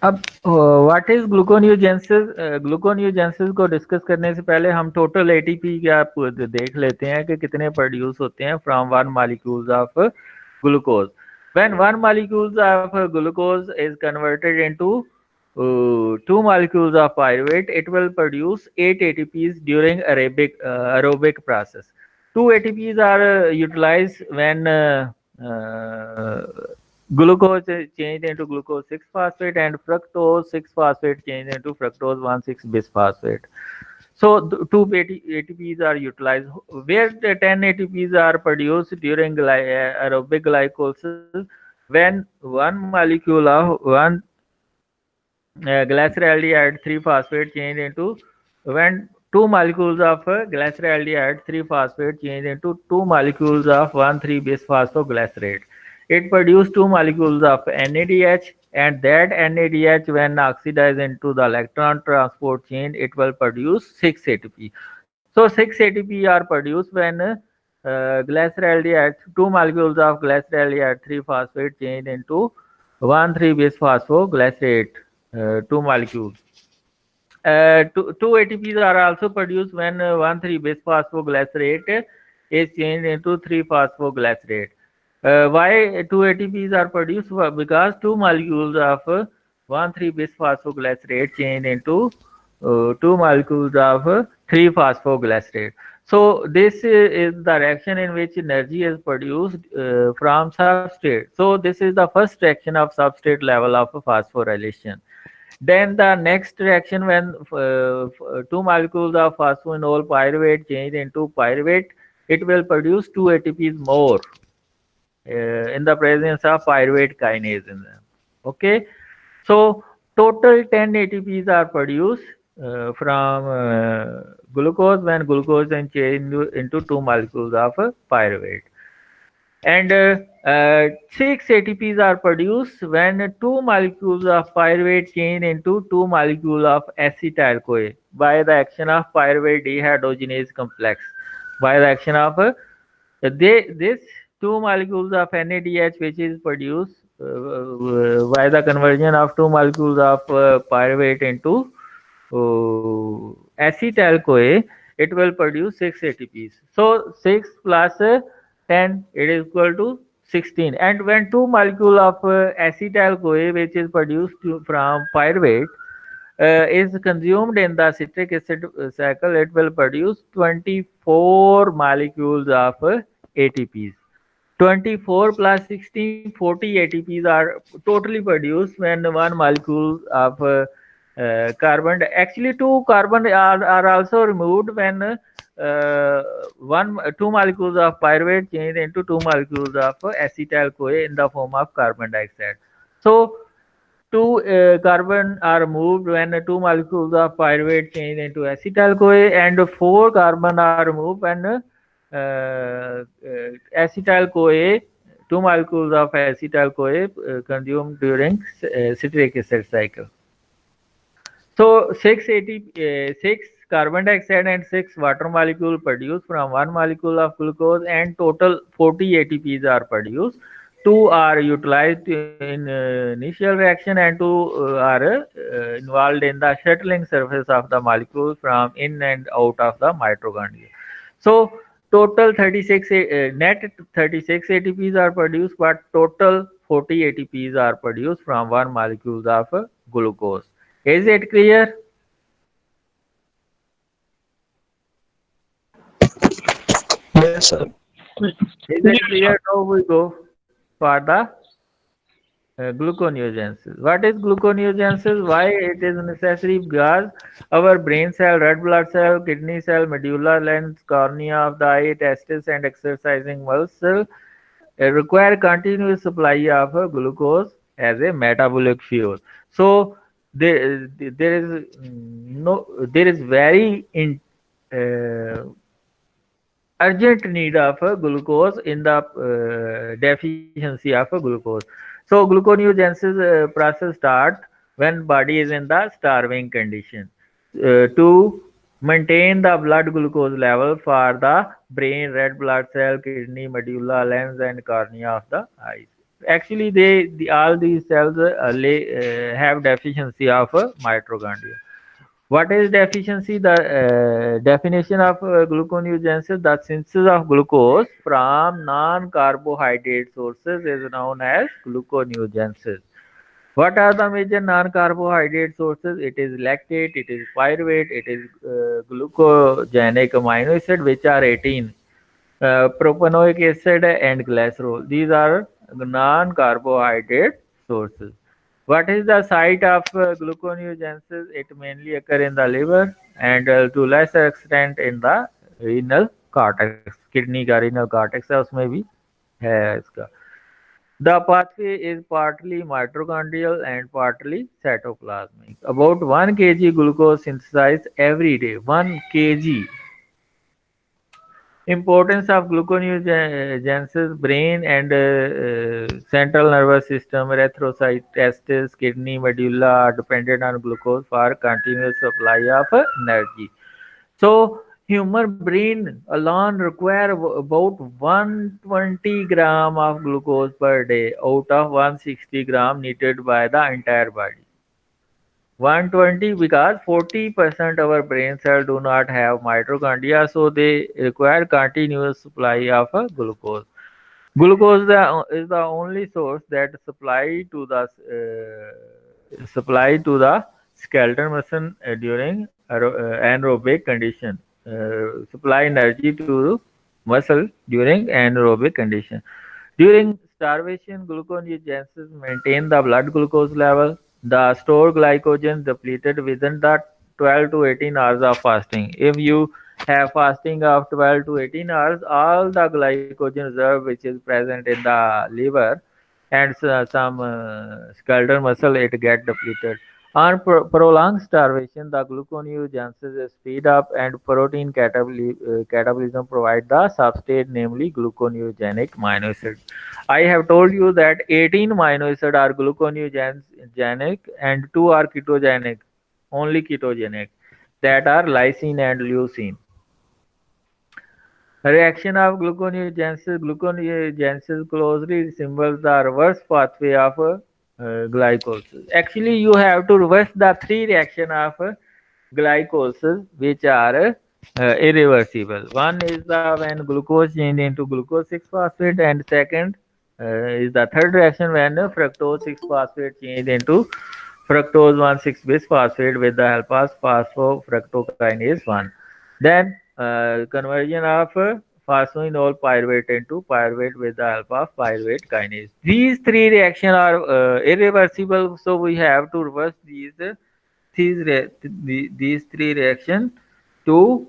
अब what is ग्लूकोनियोजेंसिस। ग्लूकोनियोजेंसिस को discuss करने से पहले हम टोटल एटीपी क्या देख लेते हैं कि कितने प्रोड्यूस होते हैं from one molecules of glucose. When one molecules of glucose is converted into two molecules of pyruvate, it will produce 8 ATPs during aerobic process. Two ATPs are utilized when glucose is changed into glucose 6-phosphate and fructose 6-phosphate changed into fructose 1,6-bisphosphate. So two ATPs are utilized. Where the 10 ATPs are produced during aerobic glycolysis when one molecule of one glyceraldehyde 3-phosphate change into when two molecules of glyceraldehyde 3-phosphate change into two molecules of 1,3-bisphosphoglycerate. It produces two molecules of NADH, and that NADH when oxidized into the electron transport chain, it will produce 6 ATP. So 6 ATP are produced when glyceraldehyde, two molecules of glyceraldehyde 3-phosphate change into 1,3-bisphosphoglycerate, two molecules. Two ATPs are also produced when 1,3-bisphosphoglycerate is changed into 3-phosphoglycerate. Why two ATPs are produced? Because two molecules of 1,3-bisphosphoglycerate change into two molecules of 3-phosphoglycerate. So this is the reaction in which energy is produced from substrate. So this is the first reaction of substrate level of phosphorylation. Then the next reaction when two molecules of phosphoenol pyruvate change into pyruvate, it will produce two ATPs more in the presence of pyruvate kinase in them. Okay, so total 10 ATPs are produced from glucose when glucose is changed into two molecules of pyruvate. And 6 ATPs are produced when two molecules of pyruvate change into two molecules of acetyl-CoA by the action of pyruvate dehydrogenase complex. By the action of this two molecules of NADH, which is produced by the conversion of two molecules of pyruvate into acetyl-CoA, it will produce 6 ATPs. So 6 plus 10, it is equal to 16. And when two molecule of acetyl-CoA, which is produced from pyruvate, is consumed in the citric acid cycle, it will produce 24 molecules of ATPs. 24 plus 16, 40 ATPs are totally produced when one molecule of carbon. Actually, two carbon are also removed when two molecules of pyruvate change into two molecules of acetyl-CoA in the form of carbon dioxide. So two carbon are removed when two molecules of pyruvate change into acetyl-CoA, and four carbon are removed when acetyl-CoA, two molecules of acetyl-CoA consumed during citric acid cycle. So 6 carbon dioxide and 6 water molecule produced from one molecule of glucose, and total 40 ATPs are produced. Two are utilized in initial reaction, and two are involved in the shuttling surface of the molecule from in and out of the mitochondria. So total 36 net 36 ATPs are produced, but total 40 ATPs are produced from one molecule of glucose. Is it clear? Yes, sir. Is it clear? Now we go for the gluconeogenesis. What is gluconeogenesis? Why it is necessary? Because our brain cell, red blood cell, kidney cell, medulla, lens, cornea of the eye, testis, and exercising muscle require continuous supply of glucose as a metabolic fuel. So there is no there is very urgent need of glucose in the deficiency of glucose. So gluconeogenesis process start when body is in the starving condition to maintain the blood glucose level for the brain, red blood cell, kidney, medulla, lens, and cornea of the eyes. Actually, all these cells have deficiency of mitochondria. What is deficiency? The definition of gluconeogenesis: the synthesis of glucose from non-carbohydrate sources is known as gluconeogenesis. What are the major non-carbohydrate sources? It is lactate, it is pyruvate, it is glucogenic amino acid, which are 18, propanoic acid and glycerol. These are non-carbohydrate sources. What is the site of gluconeogenesis? It mainly occur in the liver and to lesser extent in the renal cortex. Kidney का renal cortex है उसमें भी है इसका. The pathway is partly mitochondrial and partly cytoplasmic. About 1 kg glucose synthesized every day. 1 kg. Importance of gluconeogenesis: brain and central nervous system, erythrocyte, testes, kidney, medulla are dependent on glucose for continuous supply of energy. So human brain alone require about 120 gram of glucose per day out of 160 gram needed by the entire body. 120 because 40% our brain cells do not have mitochondria, so they require continuous supply of glucose. Glucose is the only source that supply to the skeletal muscle during anaerobic condition. Supply energy to muscle during anaerobic condition. During starvation, gluconeogenesis maintain the blood glucose level. The stored glycogen depleted within the 12 to 18 hours of fasting. If you have fasting of 12 to 18 hours, all the glycogen reserve which is present in the liver and some skeletal muscle, it get depleted. On prolonged starvation, the gluconeogenesis is speed up and protein catabolism provide the substrate, namely gluconeogenic amino acids. I have told you that 18 amino acids are gluconeogenic and 2 are ketogenic, only ketogenic, that are lysine and leucine. Reaction of gluconeogenesis. Gluconeogenesis closely resembles the reverse pathway of glycolysis. Actually, you have to reverse the 3 reaction of glycolysis, which are irreversible. One is the when glucose change into glucose 6-phosphate, and second is the third reaction when fructose 6-phosphate change into fructose 1,6-bisphosphate with the help of phosphofructokinase 1. Then conversion of phosphoenol pyruvate into pyruvate with the help of pyruvate kinase. These 3 reactions are irreversible, so we have to reverse these 3 reactions to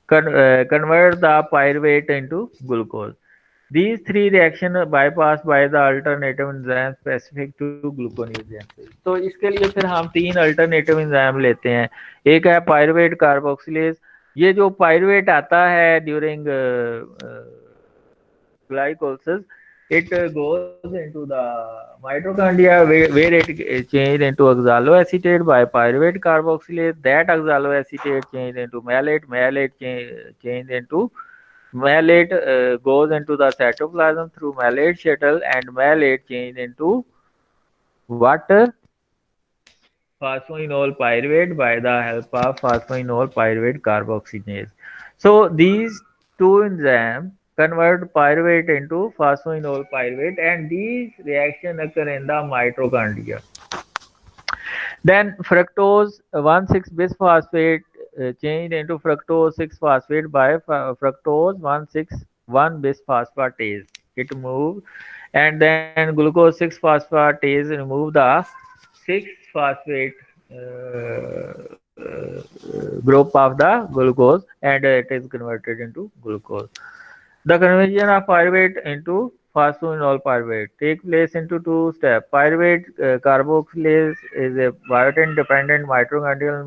convert the pyruvate into glucose. These 3 reactions are bypassed by the alternative enzyme specific to gluconeogenesis. तो इसके लिए फिर हम 3 alternative enzyme लेते हैं. एक है pyruvate carboxylase. ये जो पायरुवेट आता है during glycolysis, it goes into the mitochondria where it changed into oxaloacetate by pyruvate carboxylase. That oxaloacetate changed into malate. Malate changed into malate goes into the cytoplasm through malate shuttle, and malate changed into water phosphoenol pyruvate by the help of phosphoenol pyruvate carboxylase. So these 2 enzymes convert pyruvate into phosphoenol pyruvate, and these reactions occur in the mitochondria. Then fructose 1,6-bisphosphate changed into fructose 6-phosphate by fructose 1,6,1-bisphosphatase. It moved, and then glucose 6-phosphatase remove the 6-phosphate group of the glucose, and it is converted into glucose. The conversion of pyruvate into phosphoenol pyruvate take place into 2 steps. Pyruvate carboxylase is a biotin-dependent mitochondrial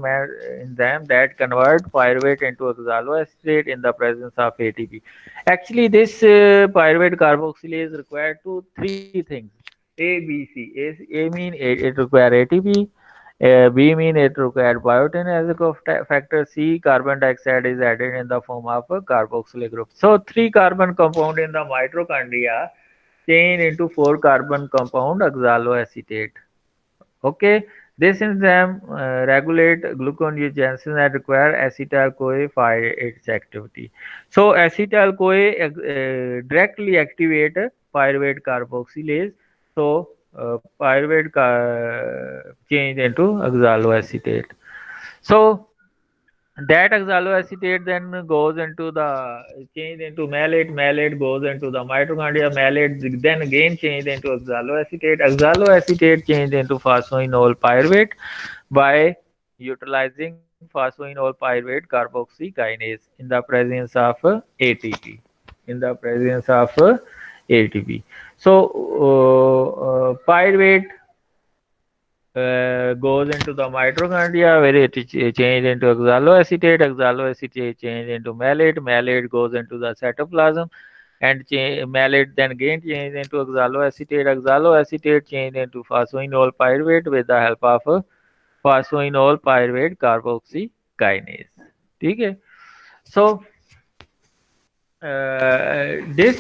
enzyme that converts pyruvate into oxaloacetate in the presence of ATP. Actually, this pyruvate carboxylase requires 3 things. A, B, C. A mean it requires ATP. B mean it required biotin as a cofactor. C, carbon dioxide is added in the form of a carboxylic group. So 3 carbon compound in the mitochondria change into 4 carbon compound oxaloacetate. Okay, this enzyme regulate gluconeogenesis and require acetyl-CoA for its activity. So acetyl-CoA directly activate pyruvate carboxylase. So pyruvate change into oxaloacetate. So that oxaloacetate then goes into the change into malate. Malate goes into the mitochondria. Malate then again change into oxaloacetate. Oxaloacetate change into phosphoenol pyruvate by utilizing phosphoenol pyruvate carboxykinase in the presence of ATP. In the presence of ATP. So pyruvate goes into the mitochondria where it change into oxaloacetate. Oxaloacetate change into malate. Malate goes into the cytoplasm and malate then again change into oxaloacetate. Oxaloacetate change into phosphoenol pyruvate with the help of phosphoenol pyruvate carboxykinase. ठीक है. So this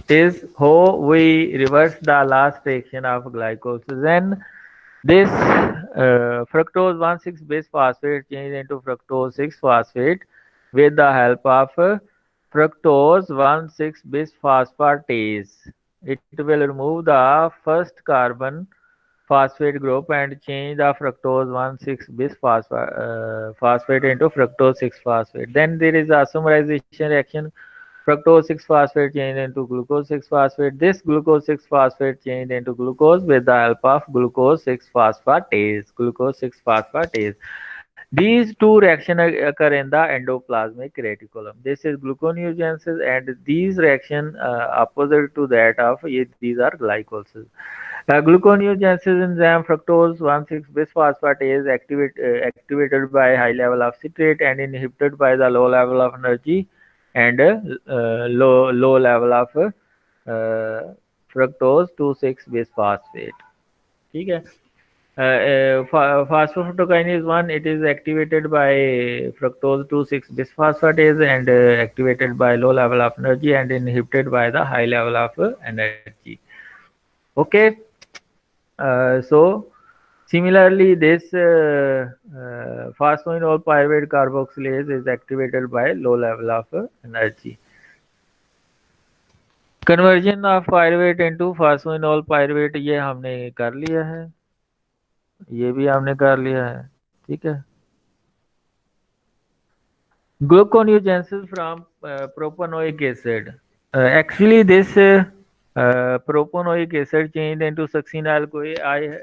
is how we reverse the last reaction of glycolysis. Then this fructose 1,6 base phosphate change into fructose 6 phosphate with the help of fructose 1,6 base phosphatase. It will remove the first carbon phosphate group and change the fructose 1,6 bis phosphate into fructose 6 phosphate. Then there is a summarization reaction. Fructose 6 phosphate changed into glucose 6 phosphate. This glucose 6 phosphate changed into glucose with the help of glucose 6 phosphatase. Glucose 6 phosphatase. These two reactions occur in the endoplasmic reticulum. This is gluconeogenesis, and these reactions opposite to that of these are glycolysis. Gluconeogenesis enzyme fructose 1,6 bisphosphatase activated by high level of citrate and inhibited by the low level of energy and low level of fructose 2,6 bisphosphate. ठीक है. Phosphofructokinase 1, it is activated by fructose 2,6 bisphosphatase and activated by low level of energy and inhibited by the high level of energy. Okay. So similarly, this phosphoenol pyruvate carboxylase is activated by low level of energy. Conversion of pyruvate into phosphoenol pyruvate ये हमने कर लिया है, ये भी हमने कर लिया है. ठीक है. Gluconeogenesis from propanoic acid. Actually, this propanoic acid changed into succinyl-CoA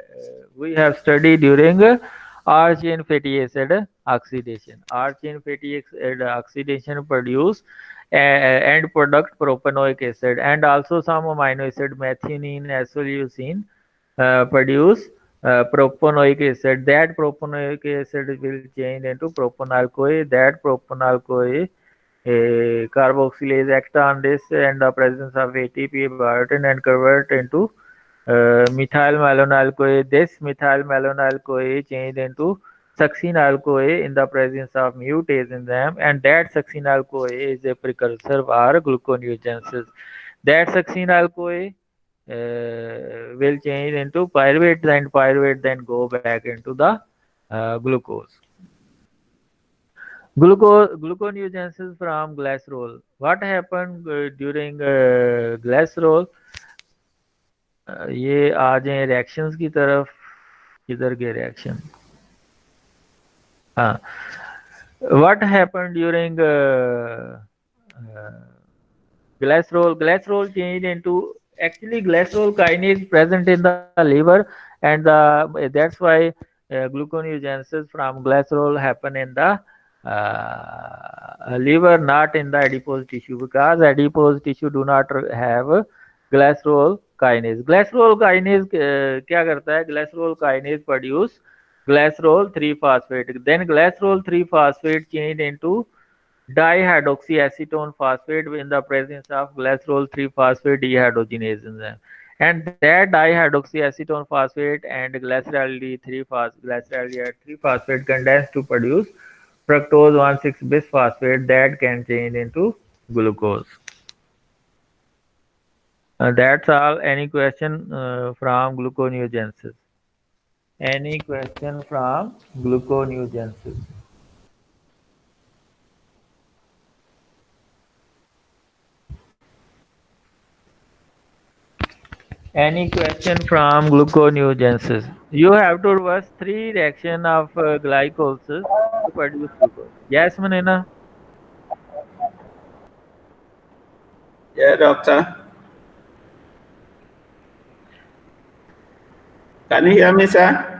we have studied during R-chain fatty acid oxidation. R-chain fatty acid oxidation produce end product propanoic acid, and also some amino acid methionine, isoleucine produce propanoic acid. That propanoic acid will change into propanol-CoA. That propanol-CoA carboxylase act on this and the presence of ATP biotin and convert into methyl malonyl-CoA. This methyl malonyl-CoA change into succinyl-CoA in the presence of mutase enzyme, and that succinyl-CoA is a precursor for gluconeogenesis. That succinyl-CoA will change into pyruvate, and pyruvate then go back into the glucose. Gluconeogenesis from glycerol. What happened during glycerol? ये आ जाए reactions की तरफ. किधर गए reaction? हाँ. What happened during glycerol? Glycerol changed into, actually glycerol kinase present in the liver, and that's why gluconeogenesis from glycerol happen in the liver, not in the adipose tissue, because adipose tissue do not have glycerol kinase. Glycerol kinase क्या करता है? Glycerol kinase produce glycerol 3-phosphate. Then glycerol 3-phosphate changed into dihydroxyacetone phosphate in the presence of glycerol 3-phosphate dehydrogenase enzyme. And that dihydroxyacetone phosphate and glyceraldehyde 3 phosphate condense to produce fructose 1,6 bisphosphate that can change into glucose. That's all. Any question from gluconeogenesis? Any question from gluconeogenesis? Any question from gluconeogenesis? You have to reverse three reaction of glycolysis to produce glucose. Yes, Manina? Yeah, doctor. Can you hear me, sir?